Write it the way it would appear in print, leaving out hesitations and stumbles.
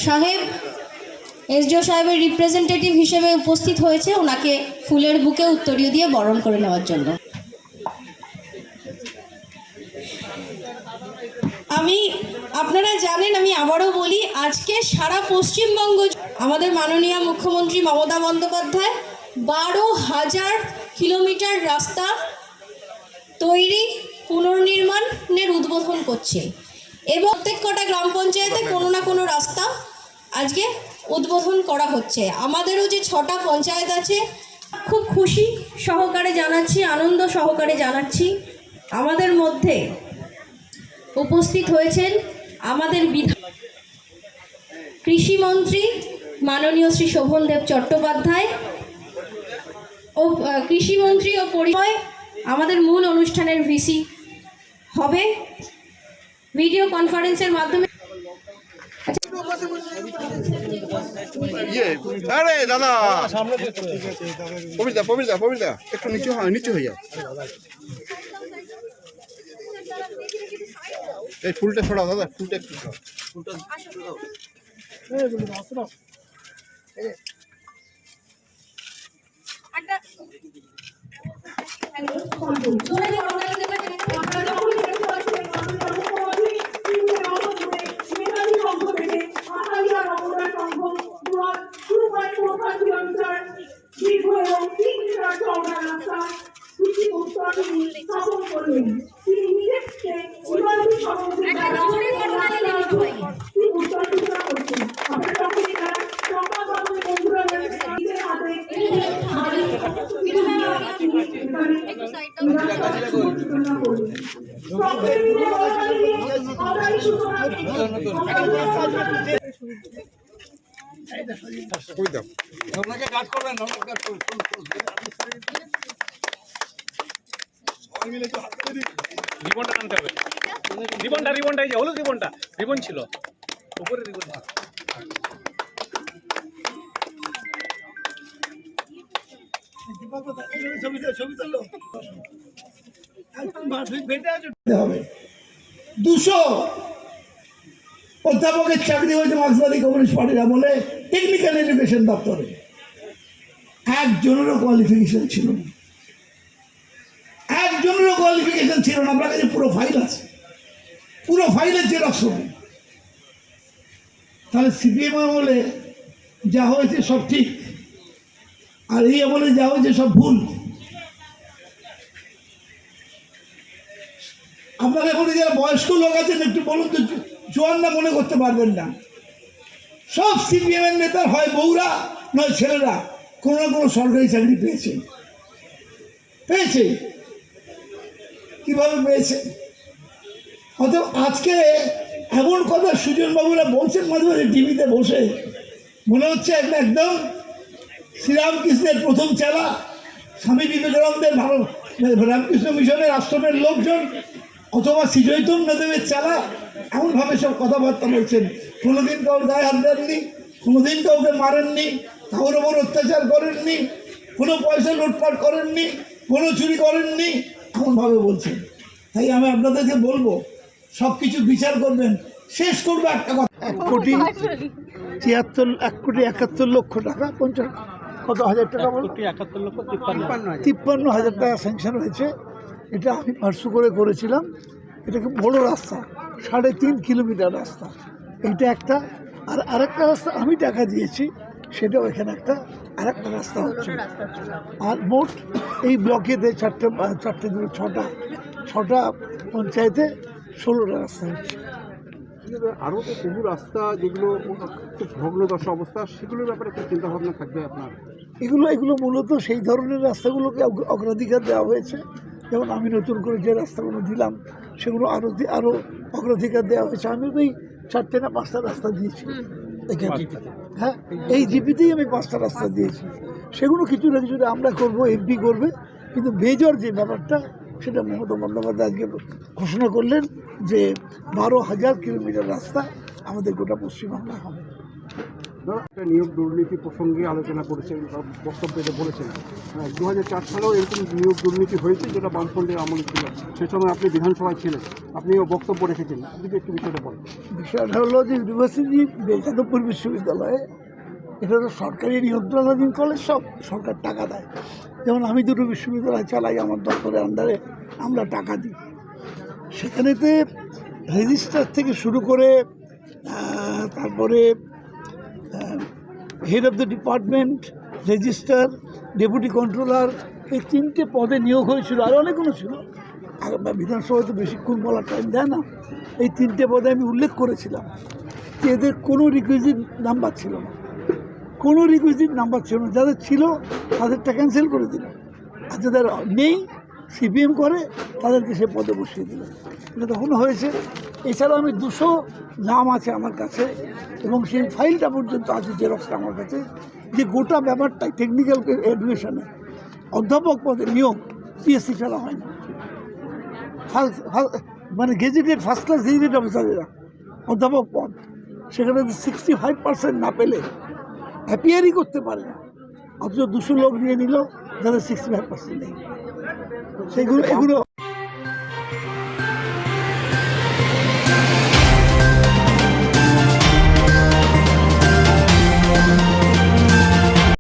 সাহেব এসডিও সাহেবের রিপ্রেজেন্টেটিভ হিসেবে উপস্থিত হয়েছে ওনাকে ফুলের বুকে উত্তরীয় দিয়ে বরণ করে নেওয়ার জন্য। আপনারা জানেন, আমি আবারও বলি, আজকে সারা পশ্চিমবঙ্গ আমাদের মাননীয় মুখ্যমন্ত্রী মমতা বন্দ্যোপাধ্যায় 12,000 কিলোমিটার রাস্তা তৈরি পুনর্নির্মাণের উদ্বোধন করছে এবং প্রত্যেক কটা গ্রাম পঞ্চায়েতে কোনো না কোনো রাস্তা আজকে উদ্বোধন করা হচ্ছে। আমাদেরও যে 6টা পঞ্চায়েত আছে, খুব খুশি সহকারে জানাচ্ছি, আনন্দ সহকারে জানাচ্ছি, আমাদের মধ্যে উপস্থিত হয়েছেন আমাদের কৃষিমন্ত্রী মাননীয় শ্রী শোভনদেব চট্টোপাধ্যায় ও কৃষিমন্ত্রী ও পরিচয় আমাদের মূল অনুষ্ঠানের ভিসি হবে ভিডিও কনফারেন্সের মাধ্যমে। আরে দাদা পবিতা একটু নিচু হয়ে যাও। এই ফুলটা ছড়াও দাদা, ফুলটা একটু রিবনটা টানতে হবে। রিবনটা এই যে হলুদ রিবন ছিল উপরে রিবন। হবে 200 অধ্যাপকের চাকরি হয়েছে মার্ক্সবাদী কমিউনিস্ট পার্টির আমলে টেকনিক্যাল এডুকেশন দপ্তরে। একজনেরও কোয়ালিফিকেশন ছিল না, আপনার কাছে পুরো ফাইল আছে, পুরো ফাইলের জেরক্স হবে। তাহলে সিপিএম আমলে যা হয়েছে সব ঠিক, আর এই আমলে যা হয়েছে সব ভুল। আপনারা এখন যারা বয়স্ক লোক আছেন একটু বলুন তো, জোয়ানরা মনে করতে পারবেন না, সব সিপিএম এর নেতা হয় বউরা নয় ছেলেরা কোনো না কোনো সরকারি চাকরি পেয়েছে। কিভাবে পেয়েছে? অতএব আজকে এমন কথা সুজনবাবুরা বলছেন মাঝে মাঝে টিভিতে বসে, মনে হচ্ছে একদম শ্রীরামকৃষ্ণের প্রথম চেলা স্বামী বিবেকানন্দের রামকৃষ্ণ মিশনের আশ্রমের লোকজন অথবা শ্রী চৈতন্যদেবের চেলা, এমনভাবে সব কথাবার্তা বলছেন। কোনোদিন কাউর গায়ে হাত দেননি, কোনোদিন কাউকে মারেননি, কারোর ওপর অত্যাচার করেননি, কোনো পয়সা লুটপাট করেননি, কোনো চুরি করেননি, এমনভাবে বলছেন। তাই আমি আপনাদেরকে বলবো, সব কিছু বিচার করবেন। শেষ করবো একটা কথা, 1,71,71,00,000 টাকা, 50 কত হাজার টাকা, 53,000 টাকা স্যাংশন হয়েছে। এটা আমি পার্সু করেছিলাম। এটা খুব বড়ো রাস্তা, 3.5 কিলোমিটার রাস্তা। এইটা একটা, আর আরেকটা রাস্তা আমি টাকা দিয়েছি, সেটাও এখানে আরেকটা রাস্তা হচ্ছে। আর মোট এই ব্লকেতে 6টা পঞ্চায়েতে 16টা রাস্তা হচ্ছে। আরও তো বহু রাস্তা যেগুলো খুব ভগ্নদশা অবস্থা, সেগুলোর ব্যাপারে একটা চিন্তাভাবনা থাকবে আপনার? এগুলো মূলত সেই ধরনের রাস্তাগুলোকে অগ্রাধিকার দেওয়া হয়েছে। যেমন আমি নতুন করে যে রাস্তাগুলো দিলাম সেগুলো আরও অগ্রাধিকার দেওয়া হয়েছে। আমি ওই 4টে না 5টা রাস্তা দিয়েছি এখানে। হ্যাঁ, এই জিপিতেই আমি 5টা রাস্তা দিয়েছি। সেগুলো কিছু না কিছুটা আমরা করবো, এমপি করবে, কিন্তু মেজর যে ব্যাপারটা সেটা মমতা বন্দ্যোপাধ্যায় আজকে ঘোষণা করলেন যে 12,000 কিলোমিটার রাস্তা আমাদের গোটা পশ্চিমবাংলা হবে। ধরো একটা নিয়োগ দুর্নীতি প্রসঙ্গে আলোচনা করেছেন বা বক্তব্যে বলেছেন 2004 সালেও এরকম নিয়োগ দুর্নীতি হয়েছে যেটা বামফ্রন্টের আমলে ছিল। সে সময় আপনি বিধানসভায় ছিলেন, আপনিও বক্তব্য রেখেছেন, যদি একটু বিষয়টা বলেন। বিষয়টা হলো যে ইউনিভার্সিটি যাদবপুর বিশ্ববিদ্যালয়ে এটা তো সরকারি নিয়ন্ত্রণাধীন কলেজ, সব সরকার টাকা দেয়। যেমন আমি দুটো বিশ্ববিদ্যালয় চালাই, আমার দপ্তরের আন্ডারে আমরা টাকা দিই। সেখানেতে রেজিস্ট্রার থেকে শুরু করে তারপরে head of the department, registrar, deputy controller, এই 3টে পদে নিয়োগ হয়েছিল। আর অনেকগুলো ছিল, বিধানসভায় তো বেশিক্ষণ বলার টাইম দেয় না। এই 3টে পদে আমি উল্লেখ করেছিলাম যে এদের কোনো রিকুইজিট নাম্বার ছিল না, কোনো রিকুইজিট নাম্বার ছিল না। যাদের ছিল তাদেরটা ক্যান্সেল করে দিল, আর যাদের নেই সিপিএম করে তাদেরকে সে পদে বসিয়ে দিল। এটা তখনও হয়েছে। এছাড়াও আমি 200 নাম আছে আমার কাছে, এবং সেই ফাইলটা পর্যন্ত আছে, জেরক্সটা আমার কাছে, যে গোটা ব্যাপারটাই টেকনিক্যাল এডুকেশনে অধ্যাপক পদে নিয়োগ পিএসসি ছাড়া হয় না। মানে গেজেটেড ফার্স্ট ক্লাস গেজেটেড অফিসারেরা অধ্যাপক পদ, সেখানে 65% না পেলে অ্যাপিয়ারই করতে পারে না, অথচ 200 লোক নিয়ে নিল যাদের 65% নেই। সেগুলো এগুলো